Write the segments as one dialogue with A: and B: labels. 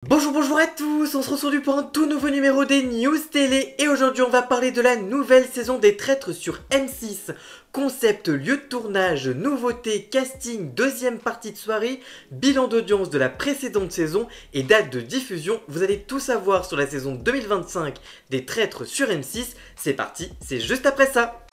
A: Bonjour à tous, on se retrouve pour un tout nouveau numéro des News Télé et aujourd'hui on va parler de la nouvelle saison des Traîtres sur M6. Concept, lieu de tournage, nouveautés, casting, deuxième partie de soirée, bilan d'audience de la précédente saison et date de diffusion. Vous allez tout savoir sur la saison 2025 des Traîtres sur M6. C'est parti, c'est juste après ça.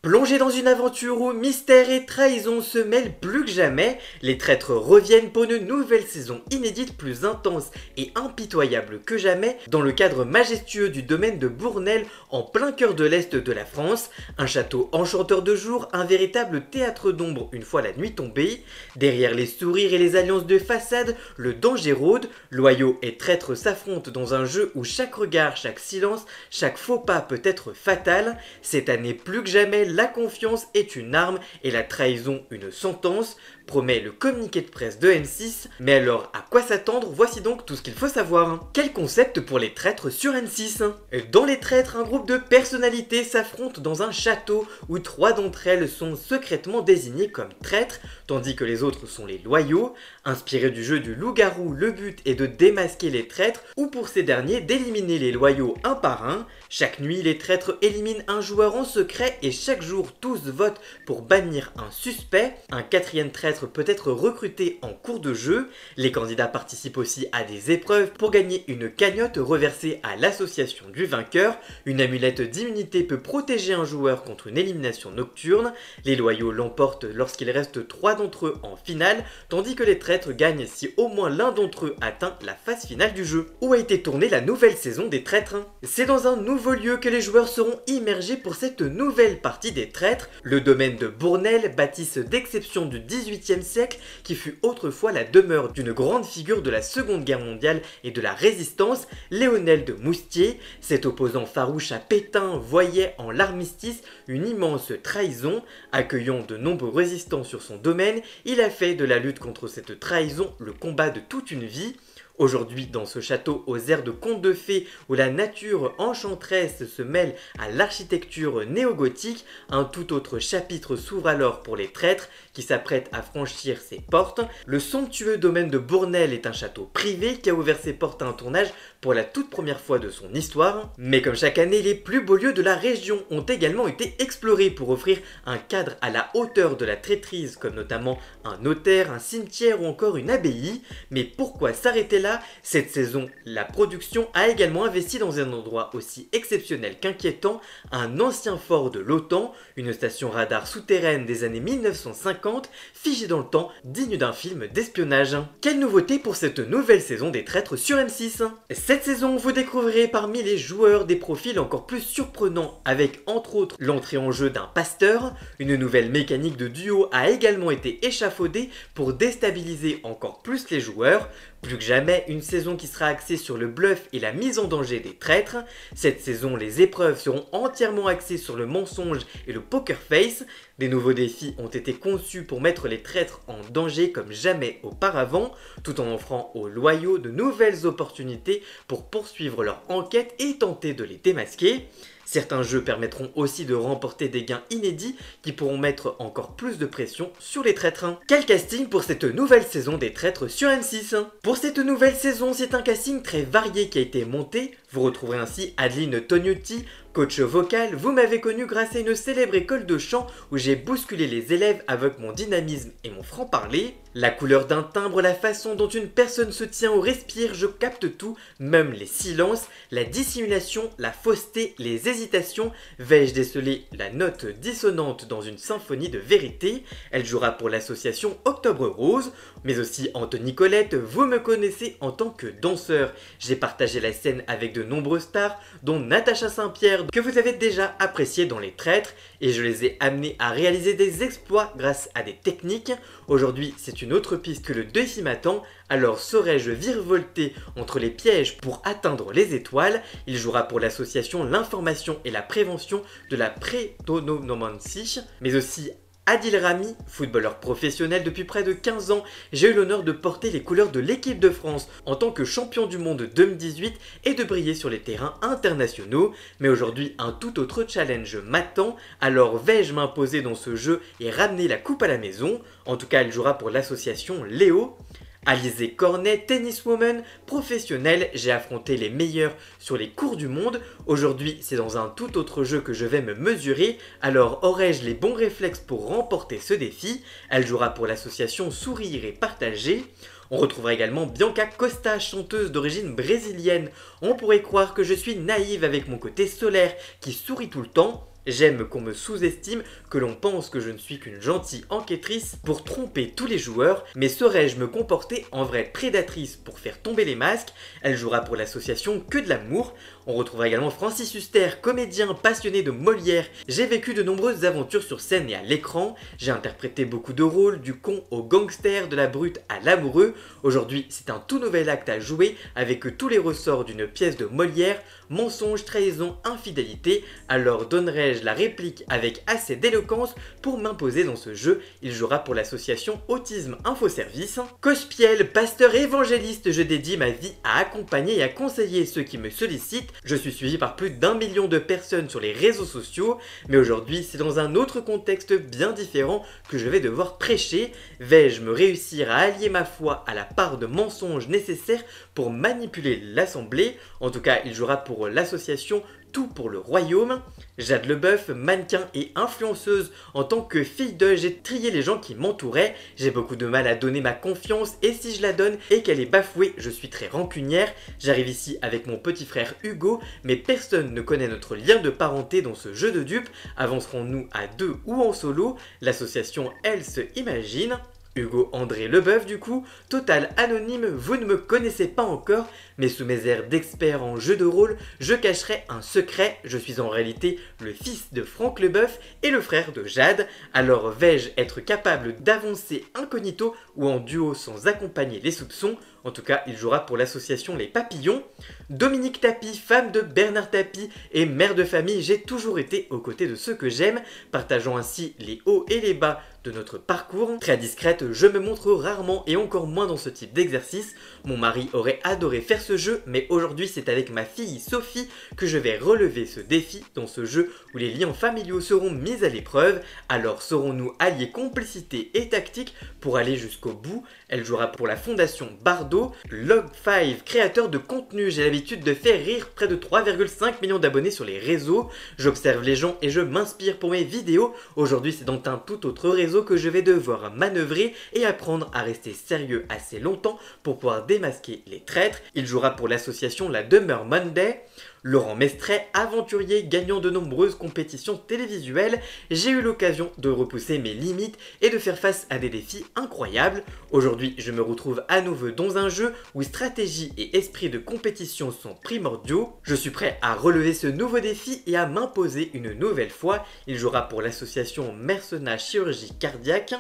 A: Plongés dans une aventure où mystère et trahison se mêlent plus que jamais, les Traîtres reviennent pour une nouvelle saison inédite plus intense et impitoyable que jamais dans le cadre majestueux du domaine de Bournel en plein cœur de l'Est de la France. Un château enchanteur de jour, un véritable théâtre d'ombre une fois la nuit tombée. Derrière les sourires et les alliances de façade, le danger rôde. Loyaux et traîtres s'affrontent dans un jeu où chaque regard, chaque silence, chaque faux pas peut être fatal. Cette année plus que jamais, la confiance est une arme et la trahison une sentence, promet le communiqué de presse de M6. Mais alors, à quoi s'attendre? Voici donc tout ce qu'il faut savoir. Quel concept pour les Traîtres sur M6? Dans les Traîtres, un groupe de personnalités s'affrontent dans un château où 3 d'entre elles sont secrètement désignées comme traîtres, tandis que les autres sont les loyaux. Inspiré du jeu du loup-garou, le but est de démasquer les traîtres ou pour ces derniers d'éliminer les loyaux un par un. Chaque nuit, les traîtres éliminent un joueur en secret et chaque jour, tous votent pour bannir un suspect. Un 4e traître peut être recruté en cours de jeu. Les candidats participent aussi à des épreuves pour gagner une cagnotte reversée à l'association du vainqueur. Une amulette d'immunité peut protéger un joueur contre une élimination nocturne. Les loyaux l'emportent lorsqu'il reste 3 d'entre eux en finale, tandis que les traîtres gagnent si au moins l'un d'entre eux atteint la phase finale du jeu. Où a été tournée la nouvelle saison des Traîtres? C'est dans un nouveau lieu que les joueurs seront immergés pour cette nouvelle partie des Traîtres, le domaine de Bournel, bâtisse d'exception du XVIIIe siècle qui fut autrefois la demeure d'une grande figure de la Seconde Guerre mondiale et de la Résistance, Léonel de Moustier. Cet opposant farouche à Pétain voyait en l'armistice une immense trahison. Accueillant de nombreux résistants sur son domaine, il a fait de la lutte contre cette trahison le combat de toute une vie. Aujourd'hui, dans ce château aux airs de contes de fées où la nature enchanteresse se mêle à l'architecture néo-gothique, un tout autre chapitre s'ouvre alors pour les traîtres qui s'apprêtent à franchir ses portes. Le somptueux domaine de Bournel est un château privé qui a ouvert ses portes à un tournage pour la toute première fois de son histoire. Mais comme chaque année, les plus beaux lieux de la région ont également été explorés pour offrir un cadre à la hauteur de la traîtrise, comme notamment un notaire, un cimetière ou encore une abbaye. Mais pourquoi s'arrêter là? Cette saison, la production a également investi dans un endroit aussi exceptionnel qu'inquiétant, un ancien fort de l'OTAN, une station radar souterraine des années 1950, figée dans le temps, digne d'un film d'espionnage. Quelle nouveauté pour cette nouvelle saison des Traîtres sur M6? Cette saison, vous découvrirez parmi les joueurs des profils encore plus surprenants, avec entre autres l'entrée en jeu d'un pasteur. Une nouvelle mécanique de duo a également été échafaudée pour déstabiliser encore plus les joueurs. Plus que jamais, une saison qui sera axée sur le bluff et la mise en danger des traîtres. Cette saison, les épreuves seront entièrement axées sur le mensonge et le poker face. Des nouveaux défis ont été conçus pour mettre les traîtres en danger comme jamais auparavant, tout en offrant aux loyaux de nouvelles opportunités pour poursuivre leur enquête et tenter de les démasquer. Certains jeux permettront aussi de remporter des gains inédits qui pourront mettre encore plus de pression sur les traîtres. Quel casting pour cette nouvelle saison des Traîtres sur M6? Pour cette nouvelle saison, c'est un casting très varié qui a été monté. Vous retrouverez ainsi Adeline Tognotti, coach vocal. Vous m'avez connu grâce à une célèbre école de chant où j'ai bousculé les élèves avec mon dynamisme et mon franc-parler. La couleur d'un timbre, la façon dont une personne se tient ou respire, je capte tout, même les silences, la dissimulation, la fausseté, les hésitations. Vais-je déceler la note dissonante dans une symphonie de vérité? Elle jouera pour l'association Octobre Rose, mais aussi Anthony Colette. Vous me connaissez en tant que danseur. J'ai partagé la scène avec de nombreuses stars, dont Natacha Saint-Pierre, que vous avez déjà apprécié dans Les Traîtres, et je les ai amenés à réaliser des exploits grâce à des techniques. Aujourd'hui, c'est une autre piste que le défi m'attend, alors saurais-je virevolter entre les pièges pour atteindre les étoiles? Il jouera pour l'association L'information et la prévention de la prédonomancie, mais aussi Adil Rami, footballeur professionnel depuis près de 15 ans, j'ai eu l'honneur de porter les couleurs de l'équipe de France en tant que champion du monde 2018 et de briller sur les terrains internationaux. Mais aujourd'hui, un tout autre challenge m'attend, alors vais-je m'imposer dans ce jeu et ramener la coupe à la maison? En tout cas, elle jouera pour l'association Léo. Alizé Cornet, tenniswoman, professionnelle, j'ai affronté les meilleurs sur les cours du monde. Aujourd'hui, c'est dans un tout autre jeu que je vais me mesurer, alors aurai-je les bons réflexes pour remporter ce défi? Elle jouera pour l'association Sourire et Partager. On retrouvera également Bianca Costa, chanteuse d'origine brésilienne. On pourrait croire que je suis naïve avec mon côté solaire qui sourit tout le temps. J'aime qu'on me sous-estime, que l'on pense que je ne suis qu'une gentille enquêtrice pour tromper tous les joueurs, mais saurais-je me comporter en vraie prédatrice pour faire tomber les masques? Elle jouera pour l'association Que de l'amour. On retrouvera également Francis Huster, comédien passionné de Molière. J'ai vécu de nombreuses aventures sur scène et à l'écran. J'ai interprété beaucoup de rôles, du con au gangster, de la brute à l'amoureux. Aujourd'hui, c'est un tout nouvel acte à jouer avec tous les ressorts d'une pièce de Molière, mensonge, trahison, infidélité. Alors donnerai-je la réplique avec assez d'éloquence pour m'imposer dans ce jeu? Il jouera pour l'association Autisme Info Service. Cospiel, pasteur évangéliste, je dédie ma vie à accompagner et à conseiller ceux qui me sollicitent. Je suis suivi par plus d'1 million de personnes sur les réseaux sociaux, mais aujourd'hui c'est dans un autre contexte bien différent que je vais devoir prêcher. Vais-je me réussir à allier ma foi à la part de mensonges nécessaires pour manipuler l'assemblée? En tout cas, il jouera pour l'association Tout pour le Royaume. Jade Leboeuf, mannequin et influenceuse, en tant que fille de, j'ai trié les gens qui m'entouraient. J'ai beaucoup de mal à donner ma confiance et si je la donne et qu'elle est bafouée, je suis très rancunière. J'arrive ici avec mon petit frère Hugo, mais personne ne connaît notre lien de parenté dans ce jeu de dupes. Avancerons-nous à deux ou en solo? L'association Elle se imagine. Hugo André Leboeuf du coup, total anonyme, vous ne me connaissez pas encore, mais sous mes airs d'expert en jeu de rôle, je cacherai un secret, je suis en réalité le fils de Franck Leboeuf et le frère de Jade, alors vais-je être capable d'avancer incognito ou en duo sans accompagner les soupçons? En tout cas, il jouera pour l'association Les Papillons. Dominique Tapie, femme de Bernard Tapie et mère de famille, j'ai toujours été aux côtés de ceux que j'aime, partageant ainsi les hauts et les bas de notre parcours. Très discrète, je me montre rarement et encore moins dans ce type d'exercice. Mon mari aurait adoré faire ce jeu, mais aujourd'hui c'est avec ma fille Sophie que je vais relever ce défi dans ce jeu où les liens familiaux seront mis à l'épreuve. Alors saurons-nous allier complicité et tactique pour aller jusqu'au bout? Elle jouera pour la fondation Bardot. Log5, créateur de contenu, j'ai l'habitude de faire rire près de 3,5 millions d'abonnés sur les réseaux. J'observe les gens et je m'inspire pour mes vidéos. Aujourd'hui c'est dans un tout autre réseau que je vais devoir manœuvrer et apprendre à rester sérieux assez longtemps pour pouvoir démasquer les traîtres. Il jouera pour l'association La Demeure Monday. Laurent Mestret, aventurier gagnant de nombreuses compétitions télévisuelles, j'ai eu l'occasion de repousser mes limites et de faire face à des défis incroyables. Aujourd'hui, je me retrouve à nouveau dans un jeu où stratégie et esprit de compétition sont primordiaux. Je suis prêt à relever ce nouveau défi et à m'imposer une nouvelle fois. Il jouera pour l'association Mercena Chirurgie Cardiaque.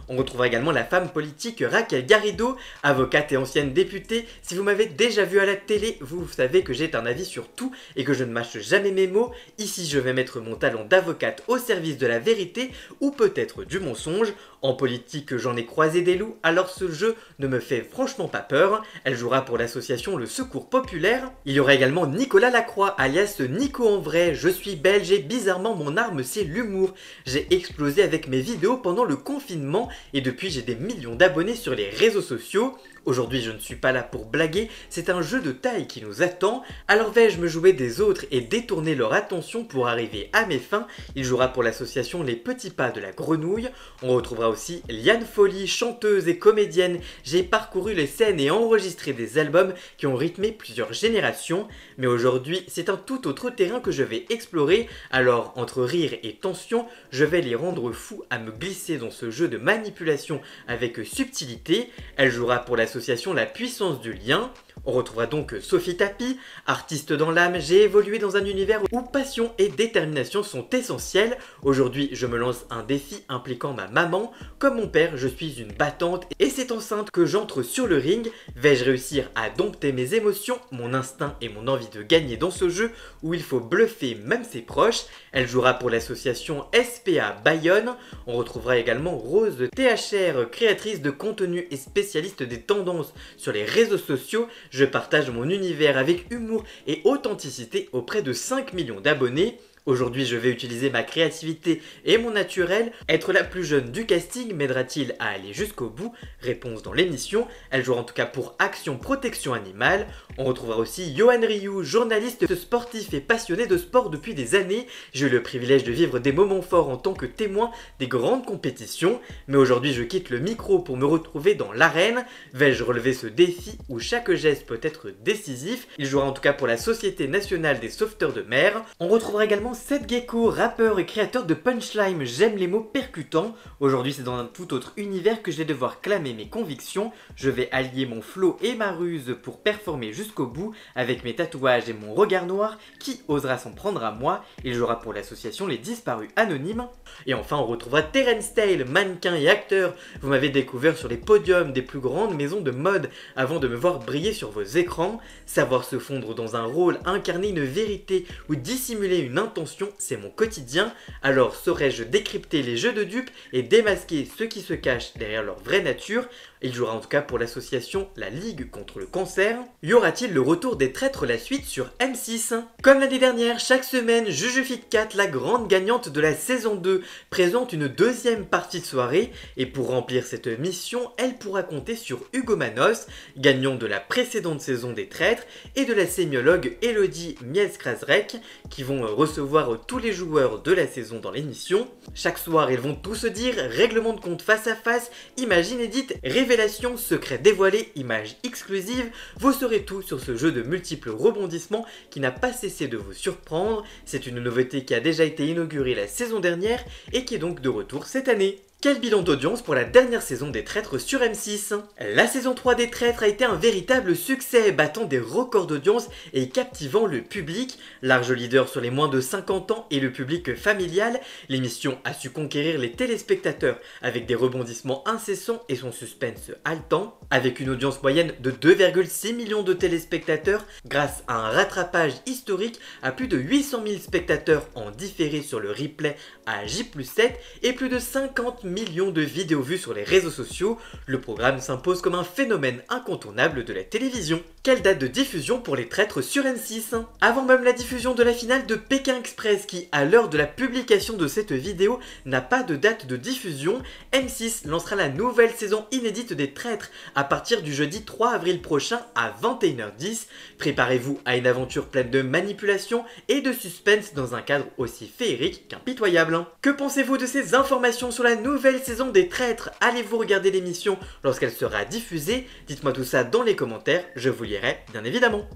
A: On retrouvera également la femme politique Raquel Garrido, avocate et ancienne députée. Si vous m'avez déjà vu à la télé, vous savez que j'ai un avis sur tout et que je ne mâche jamais mes mots. Ici, je vais mettre mon talent d'avocate au service de la vérité ou peut-être du mensonge. En politique, j'en ai croisé des loups, alors ce jeu ne me fait franchement pas peur. Elle jouera pour l'association Le Secours Populaire. Il y aura également Nicolas Lacroix, alias Nico en vrai. Je suis belge et bizarrement mon arme c'est l'humour. J'ai explosé avec mes vidéos pendant le confinement et depuis j'ai des millions d'abonnés sur les réseaux sociaux. Aujourd'hui, je ne suis pas là pour blaguer, c'est un jeu de taille qui nous attend. Alors vais-je me jouer des autres et détourner leur attention pour arriver à mes fins? Il jouera pour l'association Les Petits Pas de la Grenouille. On retrouvera aussi Liane Folly, chanteuse et comédienne. J'ai parcouru les scènes et enregistré des albums qui ont rythmé plusieurs générations. Mais aujourd'hui, c'est un tout autre terrain que je vais explorer. Alors, entre rire et tension, je vais les rendre fous à me glisser dans ce jeu de manipulation avec subtilité. Elle jouera pour l'association La Puissance du Lien. On retrouvera donc Sophie Tapi, artiste dans l'âme, j'ai évolué dans un univers où passion et détermination sont essentielles. Aujourd'hui, je me lance un défi impliquant ma maman. Comme mon père, je suis une battante et c'est enceinte que j'entre sur le ring. Vais-je réussir à dompter mes émotions, mon instinct et mon envie de gagner dans ce jeu où il faut bluffer même ses proches? Elle jouera pour l'association SPA Bayonne. On retrouvera également Rose THR, créatrice de contenu et spécialiste des tendances sur les réseaux sociaux. Je partage mon univers avec humour et authenticité auprès de 5 millions d'abonnés. Aujourd'hui, je vais utiliser ma créativité et mon naturel. Être la plus jeune du casting m'aidera-t-il à aller jusqu'au bout? Réponse dans l'émission. Elle jouera en tout cas pour Action Protection Animale. On retrouvera aussi Yohan Ryu, journaliste sportif et passionné de sport depuis des années. J'ai eu le privilège de vivre des moments forts en tant que témoin des grandes compétitions. Mais aujourd'hui, je quitte le micro pour me retrouver dans l'arène. Vais-je relever ce défi où chaque geste peut être décisif? Il jouera en tout cas pour la Société nationale des sauveteurs de mer. On retrouvera également Seth Gecko, rappeur et créateur de Punchline, j'aime les mots percutants. Aujourd'hui, c'est dans un tout autre univers que je vais devoir clamer mes convictions. Je vais allier mon flow et ma ruse pour performer jusqu'au bout. Avec mes tatouages et mon regard noir, qui osera s'en prendre à moi? Il jouera pour l'association Les Disparus Anonymes. Et enfin, on retrouvera Terence Tale, mannequin et acteur. Vous m'avez découvert sur les podiums des plus grandes maisons de mode avant de me voir briller sur vos écrans. Savoir se fondre dans un rôle, incarner une vérité ou dissimuler une intention, c'est mon quotidien. Alors saurais-je décrypter les jeux de dupes et démasquer ceux qui se cachent derrière leur vraie nature? Il jouera en tout cas pour l'association La Ligue contre le cancer. Y aura-t-il le retour des traîtres, la suite sur M6? Comme l'année dernière, chaque semaine, Juju Fit Cat, la grande gagnante de la saison 2, présente une deuxième partie de soirée. Et pour remplir cette mission, elle pourra compter sur Hugo Manos, gagnant de la précédente saison des traîtres, et de la sémiologue Elodie Mies-Krasrek, qui vont recevoir tous les joueurs de la saison dans l'émission. Chaque soir, ils vont tout se dire, règlement de compte face à face, images inédites, révélations, secrets dévoilés, images exclusives. Vous saurez tout sur ce jeu de multiples rebondissements qui n'a pas cessé de vous surprendre. C'est une nouveauté qui a déjà été inaugurée la saison dernière et qui est donc de retour cette année. Quel bilan d'audience pour la dernière saison des Traîtres sur M6? La saison 3 des Traîtres a été un véritable succès, battant des records d'audience et captivant le public. Large leader sur les moins de 50 ans et le public familial, l'émission a su conquérir les téléspectateurs avec des rebondissements incessants et son suspense haletant. Avec une audience moyenne de 2,6 millions de téléspectateurs, grâce à un rattrapage historique à plus de 800 000 spectateurs en différé sur le replay à J+7 et plus de 50 millions de vidéos vues sur les réseaux sociaux, le programme s'impose comme un phénomène incontournable de la télévision. Quelle date de diffusion pour les Traîtres sur M6? Avant même la diffusion de la finale de Pékin Express qui, à l'heure de la publication de cette vidéo, n'a pas de date de diffusion, M6 lancera la nouvelle saison inédite des Traîtres à partir du jeudi 3 avril prochain à 21h10. Préparez-vous à une aventure pleine de manipulation et de suspense dans un cadre aussi féerique qu'impitoyable. Que pensez-vous de ces informations sur la nouvelle saison des Traîtres? Allez-vous regarder l'émission lorsqu'elle sera diffusée? Dites-moi tout ça dans les commentaires, je vous lirai bien évidemment.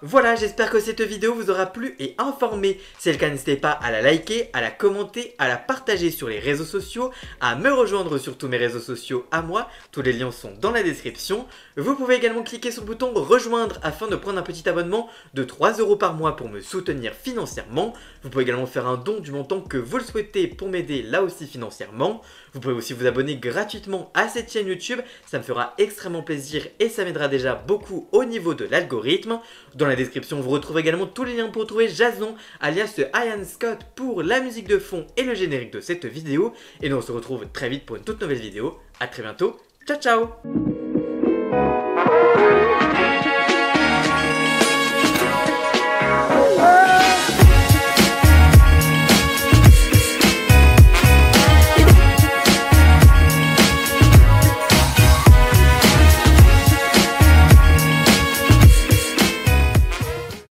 A: Voilà, j'espère que cette vidéo vous aura plu et informé. Si c'est le cas, n'hésitez pas à la liker, à la commenter, à la partager sur les réseaux sociaux, à me rejoindre sur tous mes réseaux sociaux à moi. Tous les liens sont dans la description. Vous pouvez également cliquer sur le bouton rejoindre afin de prendre un petit abonnement de 3 € par mois pour me soutenir financièrement. Vous pouvez également faire un don du montant que vous le souhaitez pour m'aider là aussi financièrement. Vous pouvez aussi vous abonner gratuitement à cette chaîne YouTube, ça me fera extrêmement plaisir et ça m'aidera déjà beaucoup au niveau de l'algorithme. Dans la description, vous retrouvez également tous les liens pour retrouver Jason, alias Ian Scott, pour la musique de fond et le générique de cette vidéo. Et nous on se retrouve très vite pour une toute nouvelle vidéo. A très bientôt, ciao ciao!